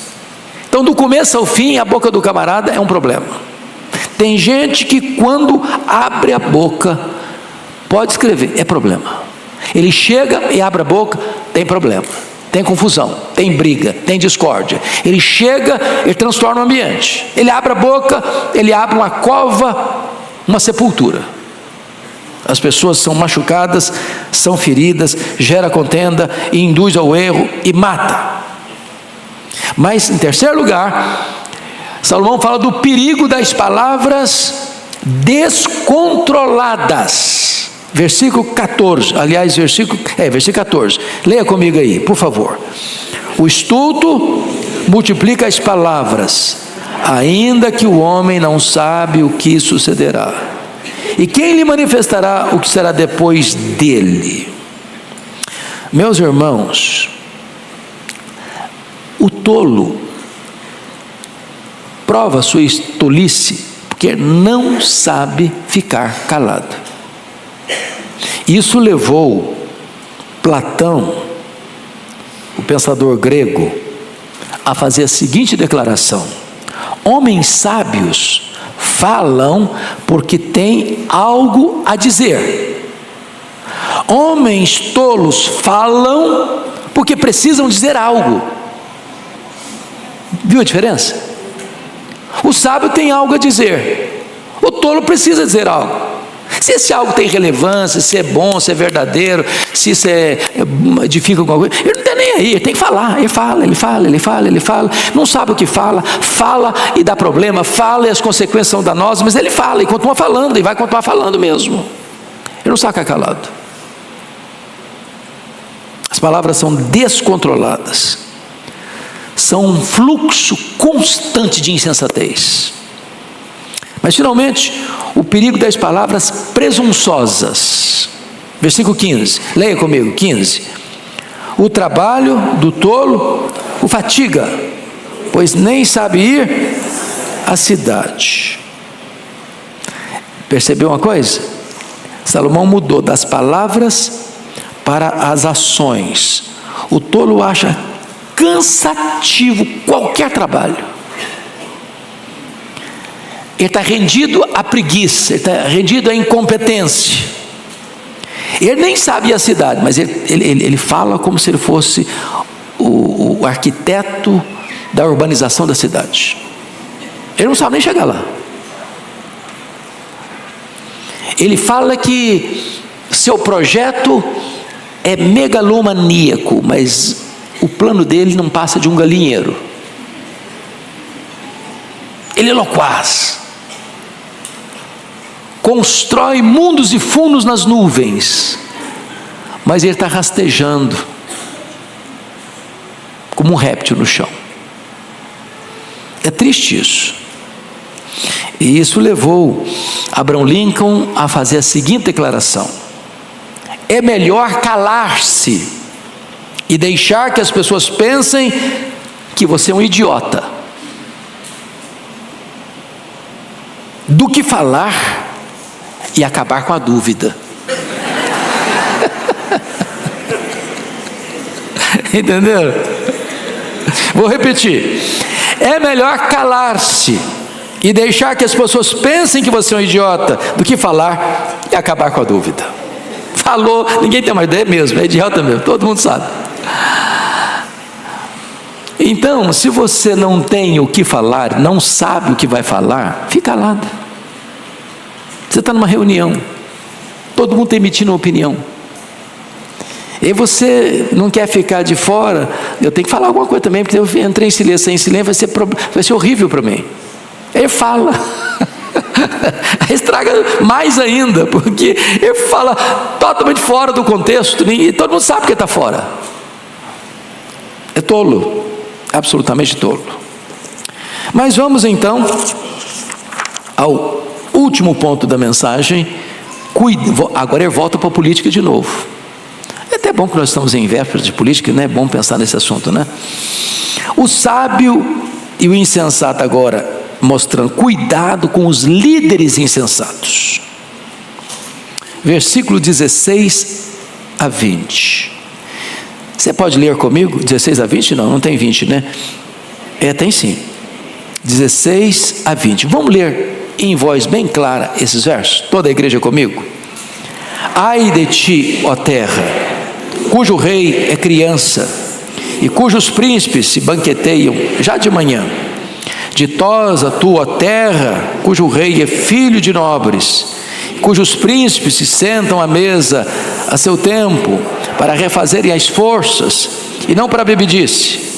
Então, do começo ao fim, a boca do camarada é um problema. Tem gente que quando abre a boca, Pode escrever, é problema. Ele chega e abre a boca, tem problema, tem confusão, tem briga, tem discórdia. Ele chega, ele transtorna o ambiente. Ele abre a boca, ele abre uma cova, uma sepultura. As pessoas são machucadas, são feridas, gera contenda, e induz ao erro e mata. Mas, em terceiro lugar, Salomão fala do perigo das palavras descontroladas. Versículo 14, aliás, versículo 14. Leia comigo aí, por favor. O estulto multiplica as palavras, ainda que o homem não sabe o que sucederá. E quem lhe manifestará o que será depois dele? Meus irmãos, o tolo prova sua tolice porque não sabe ficar calado. Isso levou Platão, o pensador grego, a fazer a seguinte declaração: homens sábios falam porque têm algo a dizer. Homens tolos falam porque precisam dizer algo. Viu a diferença? O sábio tem algo a dizer, o tolo precisa dizer algo. Se esse algo tem relevância, se é bom, se é verdadeiro, se isso edifica alguma coisa, ele não está nem aí, ele tem que falar. Ele fala, não sabe o que fala e dá problema, fala e as consequências são danosas, mas ele fala e continua falando, e vai continuar falando mesmo. Ele não saca calado. As palavras são descontroladas, são um fluxo constante de insensatez. Mas finalmente, o perigo das palavras presunçosas. Versículo 15, leia comigo, 15. O trabalho do tolo o fatiga, pois nem sabe ir à cidade. Percebeu uma coisa? Salomão mudou das palavras para as ações. O tolo acha cansativo qualquer trabalho. Ele está rendido à preguiça, ele está rendido à incompetência. Ele nem sabe ir à cidade, mas ele fala como se ele fosse o arquiteto da urbanização da cidade. Ele não sabe nem chegar lá. Ele fala que seu projeto é megalomaníaco, mas o plano dele não passa de um galinheiro. Ele é loquaz. Constrói mundos e fundos nas nuvens, mas ele está rastejando como um réptil no chão. É triste isso. E isso levou Abraham Lincoln a fazer a seguinte declaração: é melhor calar-se e deixar que as pessoas pensem que você é um idiota, do que falar e acabar com a dúvida. Entenderam? Vou repetir: é melhor calar-se e deixar que as pessoas pensem que você é um idiota, do que falar e acabar com a dúvida. Falou, ninguém tem mais ideia mesmo, é idiota mesmo, todo mundo sabe. Então, se você não tem o que falar, não sabe o que vai falar, fica calado. Você está numa reunião, todo mundo está emitindo uma opinião, e você não quer ficar de fora. Eu tenho que falar alguma coisa também, porque eu entrei em silêncio, sem silêncio vai ser horrível para mim. Ele fala, aí estraga mais ainda, porque ele fala totalmente fora do contexto, e todo mundo sabe que ele está fora. É tolo, absolutamente tolo. Mas vamos então ao último ponto da mensagem. Agora ele volta para a política de novo. É até bom que nós estamos em véspera de política, né? É bom pensar nesse assunto, né? O sábio e o insensato agora, mostrando cuidado com os líderes insensatos. Versículo 16 a 20. Você pode ler comigo? 16 a 20? Não tem 20, né? Tem sim. 16 a 20. Vamos ler em voz bem clara esses versos? Toda a igreja comigo? Ai de ti, ó terra, cujo rei é criança, e cujos príncipes se banqueteiam já de manhã. Ditosa tua terra, cujo rei é filho de nobres, cujos príncipes se sentam à mesa a seu tempo, para refazerem as forças, e não para bebedice.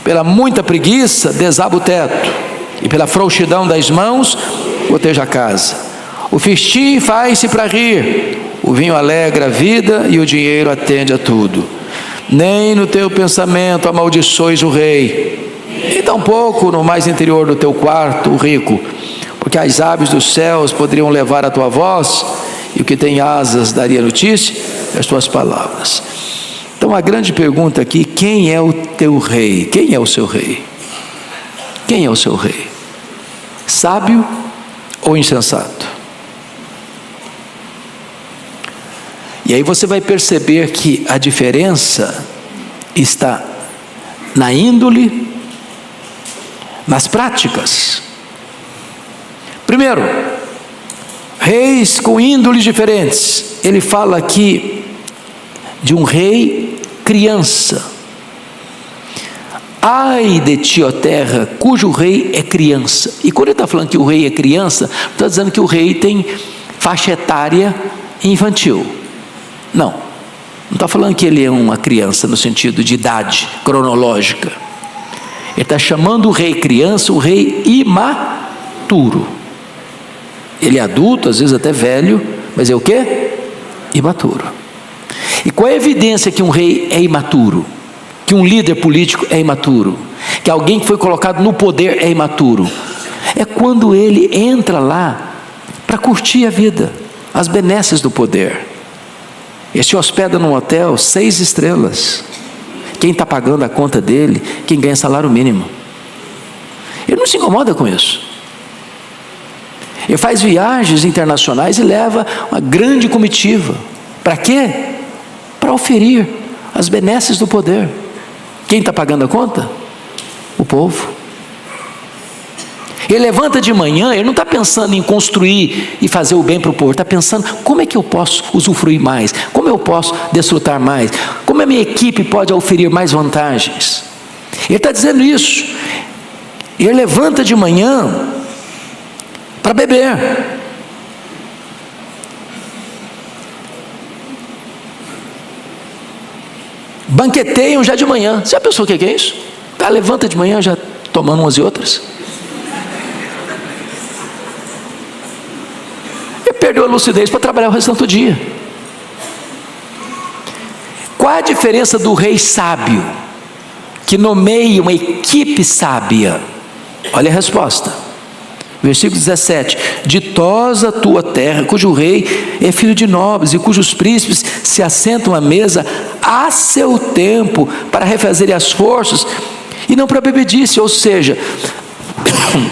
Pela muita preguiça desaba o teto, e pela frouxidão das mãos goteja a casa. O festim faz-se para rir, o vinho alegra a vida, e o dinheiro atende a tudo. Nem no teu pensamento amaldiçoes o rei, e tampouco no mais interior do teu quarto o rico, porque as aves dos céus poderiam levar a tua voz, e o que tem asas daria notícia das tuas palavras. Então a grande pergunta aqui: quem é o teu rei? Quem é o seu rei? Quem é o seu rei? Sábio ou insensato? E aí você vai perceber que a diferença está na índole, nas práticas. Primeiro, reis com índoles diferentes. Ele fala aqui de um rei criança. Ai de ti, ó terra, cujo rei é criança. E quando ele está falando que o rei é criança, está dizendo que o rei tem faixa etária infantil. Não está falando que ele é uma criança no sentido de idade cronológica. Ele está chamando o rei criança, o rei imaturo. Ele é adulto, às vezes até velho, mas é o quê? Imaturo. E qual é a evidência que um rei é imaturo? Que um líder político é imaturo? Que alguém que foi colocado no poder é imaturo? É quando ele entra lá para curtir a vida, as benesses do poder. Ele se hospeda num hotel 6 estrelas. Quem está pagando a conta dele? Quem ganha salário mínimo. Ele não se incomoda com isso. Ele faz viagens internacionais e leva uma grande comitiva. Para quê? Para oferir as benesses do poder. Quem está pagando a conta? O povo. Ele levanta de manhã, ele não está pensando em construir e fazer o bem para o povo. Ele está pensando: como é que eu posso usufruir mais? Como eu posso desfrutar mais? Como a minha equipe pode oferir mais vantagens? Ele está dizendo isso. Ele levanta de manhã para beber. Banqueteiam já de manhã. Você já pensou o que é isso? Tá, levanta de manhã já tomando umas e outras. Ele perdeu a lucidez para trabalhar o restante do dia. Qual a diferença do rei sábio, que nomeia uma equipe sábia? Olha a resposta. Versículo 17: ditosa a tua terra, cujo rei é filho de nobres, e cujos príncipes se assentam à mesa a seu tempo, para refazerem as forças, e não para bebedice. Ou seja,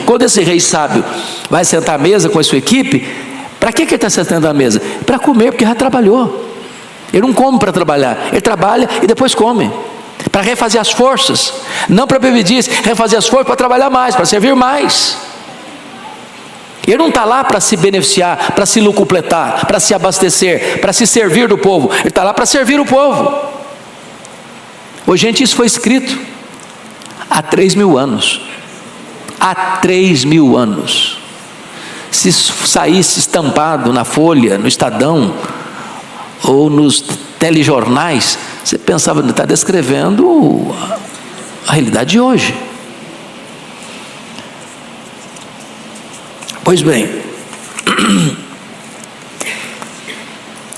quando esse rei sábio vai sentar à mesa com a sua equipe, para que ele está sentando à mesa? Para comer, porque já trabalhou. Ele não come para trabalhar, ele trabalha e depois come, para refazer as forças, não para bebedice, refazer as forças para trabalhar mais, para servir mais. Ele não está lá para se beneficiar, para se lucupletar, para se abastecer, para se servir do povo. Ele está lá para servir o povo. Ô, gente, isso foi escrito há 3.000 anos. Há 3.000 anos. Se saísse estampado na Folha, no Estadão, ou nos telejornais, você pensava, está descrevendo a realidade de hoje. Pois bem,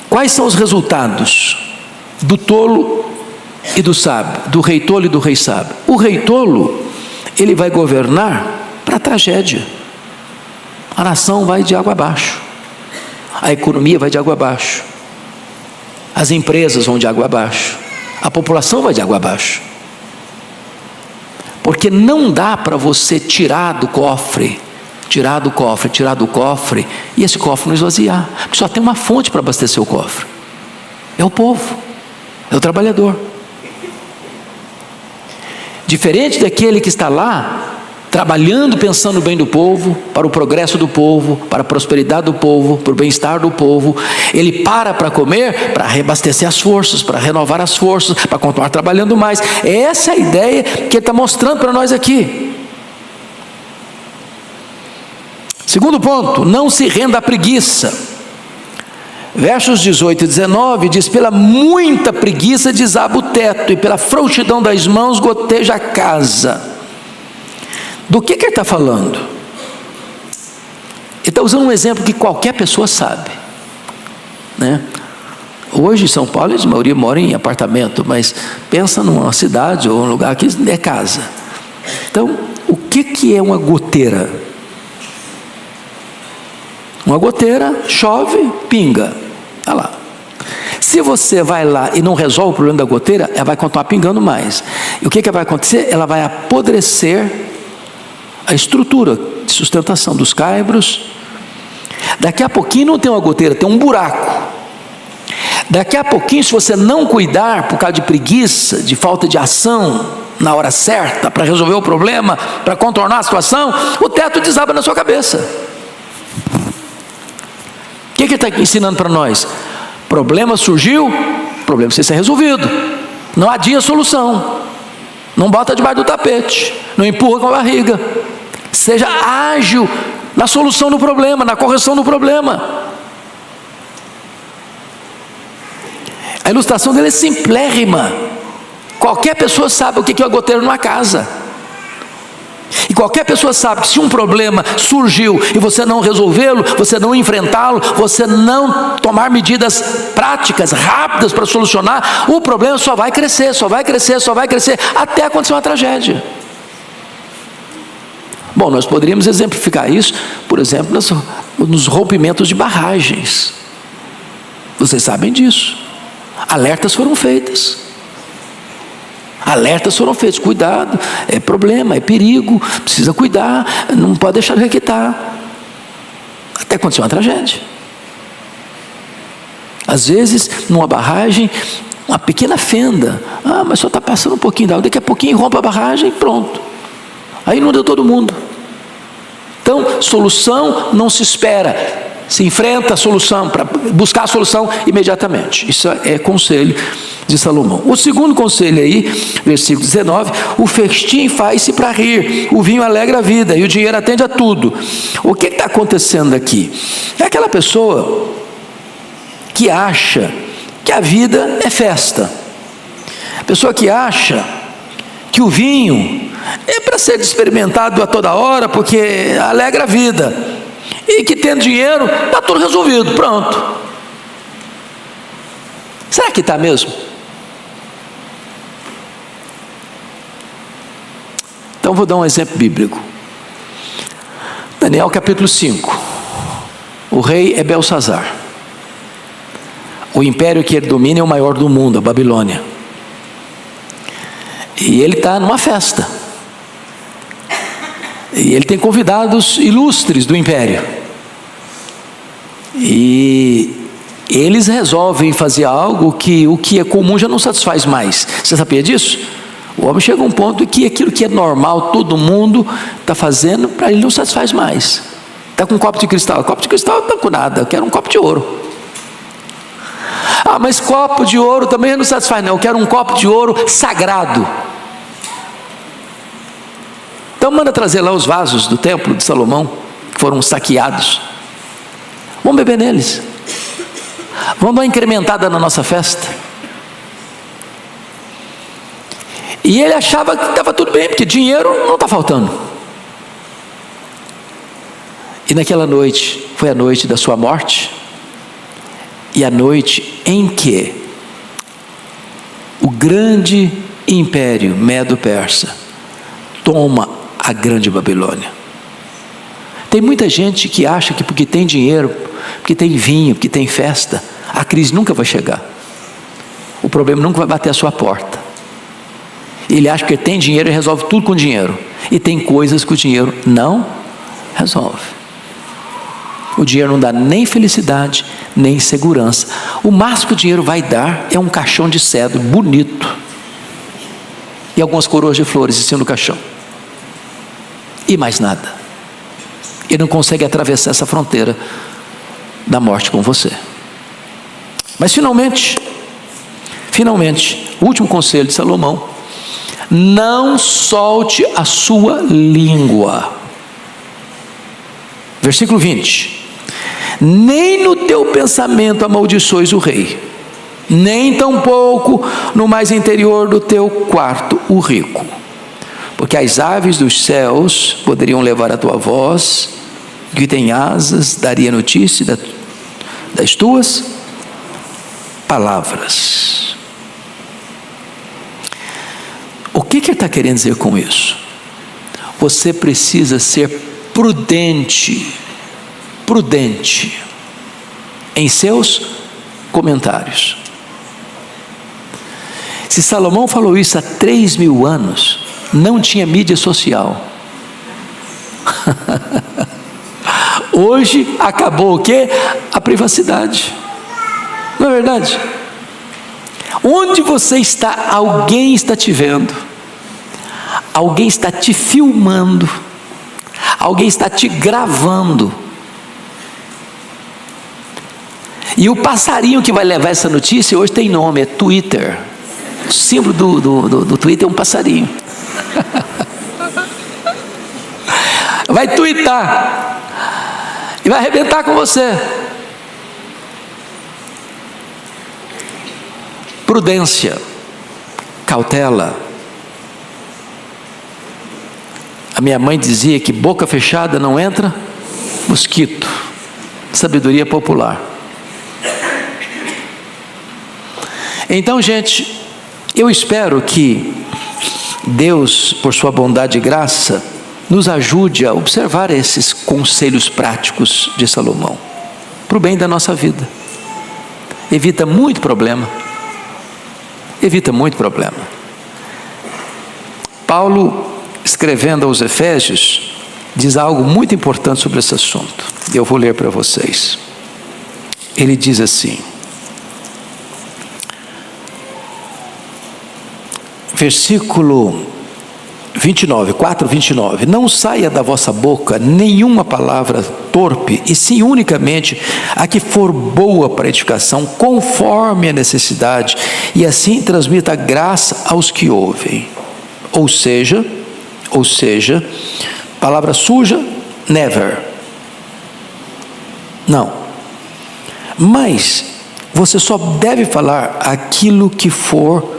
quais são os resultados do tolo e do sábio, do rei tolo e do rei sábio? O rei tolo, ele vai governar para a tragédia. A nação vai de água abaixo, a economia vai de água abaixo, as empresas vão de água abaixo, a população vai de água abaixo. Porque não dá para você tirar do cofre, e esse cofre não esvaziar, porque só tem uma fonte para abastecer o cofre: é o povo, é o trabalhador. Diferente daquele que está lá trabalhando, pensando no bem do povo, para o progresso do povo, para a prosperidade do povo, para o bem-estar do povo. Ele para comer, para reabastecer as forças, para renovar as forças, para continuar trabalhando mais. Essa é a ideia que ele está mostrando para nós aqui. Segundo ponto, não se renda à preguiça. Versos 18 e 19 diz: pela muita preguiça desaba o teto, e pela frouxidão das mãos goteja a casa. Do que ele está falando? Ele está usando um exemplo que qualquer pessoa sabe, né? Hoje em São Paulo, a maioria mora em apartamento, mas pensa numa cidade ou um lugar que é casa. Então, o que é uma goteira? Uma goteira, chove, pinga. Olha lá. Se você vai lá e não resolve o problema da goteira, ela vai continuar pingando mais. E o que vai acontecer? Ela vai apodrecer a estrutura de sustentação dos caibros. Daqui a pouquinho não tem uma goteira, tem um buraco. Daqui a pouquinho, se você não cuidar, por causa de preguiça, de falta de ação na hora certa, para resolver o problema, para contornar a situação, o teto desaba na sua cabeça. O que ele está ensinando para nós? Problema surgiu, problema precisa ser resolvido. Não adia a solução. Não bota debaixo do tapete. Não empurra com a barriga. Seja ágil na solução do problema, na correção do problema. A ilustração dele é simplérrima. Qualquer pessoa sabe o que é uma goteira numa casa. E qualquer pessoa sabe que se um problema surgiu e você não resolvê-lo, você não enfrentá-lo, você não tomar medidas práticas, rápidas para solucionar, o problema só vai crescer, só vai crescer, só vai crescer, até acontecer uma tragédia. Bom, nós poderíamos exemplificar isso, por exemplo, nos rompimentos de barragens. Vocês sabem disso. Alertas foram feitos. Alertas foram feitos, cuidado, é problema, é perigo, precisa cuidar, não pode deixar de requentar, até acontecer uma tragédia. Às vezes, numa barragem, uma pequena fenda, mas só está passando um pouquinho d'água, daqui a pouquinho rompe a barragem e pronto, aí não deu todo mundo. Então, solução não se espera, se enfrenta a solução, para buscar a solução imediatamente. Isso é conselho de Salomão. O segundo conselho aí, versículo 19: o festim faz-se para rir, o vinho alegra a vida e o dinheiro atende a tudo. O que está acontecendo aqui? É aquela pessoa que acha que a vida é festa, a pessoa que acha que o vinho é para ser experimentado a toda hora, porque alegra a vida, e que tendo dinheiro, está tudo resolvido, pronto. Será que está mesmo? Então vou dar um exemplo bíblico. Daniel capítulo 5. O rei é Belsazar. O império que ele domina é o maior do mundo, a Babilônia. E ele está numa festa. E ele tem convidados ilustres do império. E eles resolvem fazer algo que o que é comum já não satisfaz mais. Você sabia disso? O homem chega a um ponto em que aquilo que é normal, todo mundo está fazendo, para ele não satisfaz mais. Está com um copo de cristal. Copo de cristal não está com nada, eu quero um copo de ouro. Mas copo de ouro também não satisfaz, não. Eu quero um copo de ouro sagrado. Então manda trazer lá os vasos do templo de Salomão, que foram saqueados. Vamos beber neles. Vamos dar uma incrementada na nossa festa. E ele achava que estava tudo bem, porque dinheiro não está faltando. E naquela noite, foi a noite da sua morte, e a noite em que o grande império Medo-Persa toma a grande Babilônia. Tem muita gente que acha que porque tem dinheiro, porque tem vinho, porque tem festa, a crise nunca vai chegar, o problema nunca vai bater a sua porta. Ele acha que tem dinheiro e resolve tudo com dinheiro, e tem coisas que o dinheiro não resolve. O dinheiro não dá nem felicidade, nem segurança. O máximo que o dinheiro vai dar é um caixão de cedro bonito e algumas coroas de flores em cima do caixão. e mais nada. Ele não consegue atravessar essa fronteira da morte com você. Mas finalmente, o último conselho de Salomão: não solte a sua língua. Versículo 20: nem no teu pensamento amaldiçoes o rei, nem tampouco no mais interior do teu quarto o rico, porque as aves dos céus poderiam levar a tua voz, que tem asas daria notícia das tuas palavras. O que ele está querendo dizer com isso? Você precisa ser prudente em seus comentários. Se Salomão falou isso há 3.000 anos, não tinha mídia social. Hoje acabou o quê? A privacidade. Não é verdade? Onde você está, alguém está te vendo, alguém está te filmando, alguém está te gravando. E o passarinho que vai levar essa notícia hoje tem nome, é Twitter. O símbolo do Twitter é um passarinho. Vai twittar e vai arrebentar com você. Prudência, cautela. A minha mãe dizia que boca fechada não entra mosquito. Sabedoria popular. Então, gente, eu espero que Deus, por sua bondade e graça, nos ajude a observar esses conselhos práticos de Salomão, para o bem da nossa vida. Evita muito problema. Paulo, escrevendo aos Efésios, diz algo muito importante sobre esse assunto. Eu vou ler para vocês. Ele diz assim, versículo 29, 4:29: não saia da vossa boca nenhuma palavra torpe, e sim unicamente a que for boa para edificação, conforme a necessidade, e assim transmita graça aos que ouvem. Ou seja, palavra suja, never. Não. Mas você só deve falar aquilo que for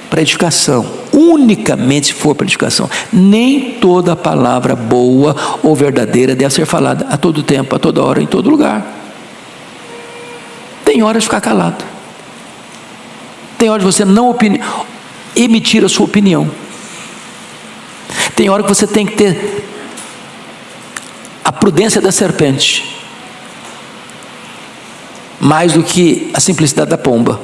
para edificação, unicamente se for para edificação. Nem toda palavra boa ou verdadeira deve ser falada a todo tempo, a toda hora, em todo lugar. Tem hora de ficar calado, tem hora de você não emitir a sua opinião, tem hora que você tem que ter a prudência da serpente, mais do que a simplicidade da pomba.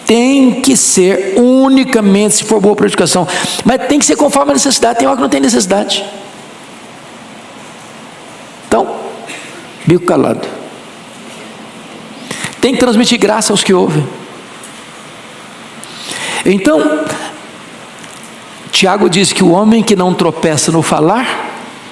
Tem que ser unicamente se for boa para a educação, mas tem que ser conforme a necessidade. Tem hora que não tem necessidade. Então, bico calado. Tem que transmitir graça aos que ouvem. Então, Tiago diz que o homem que não tropeça no falar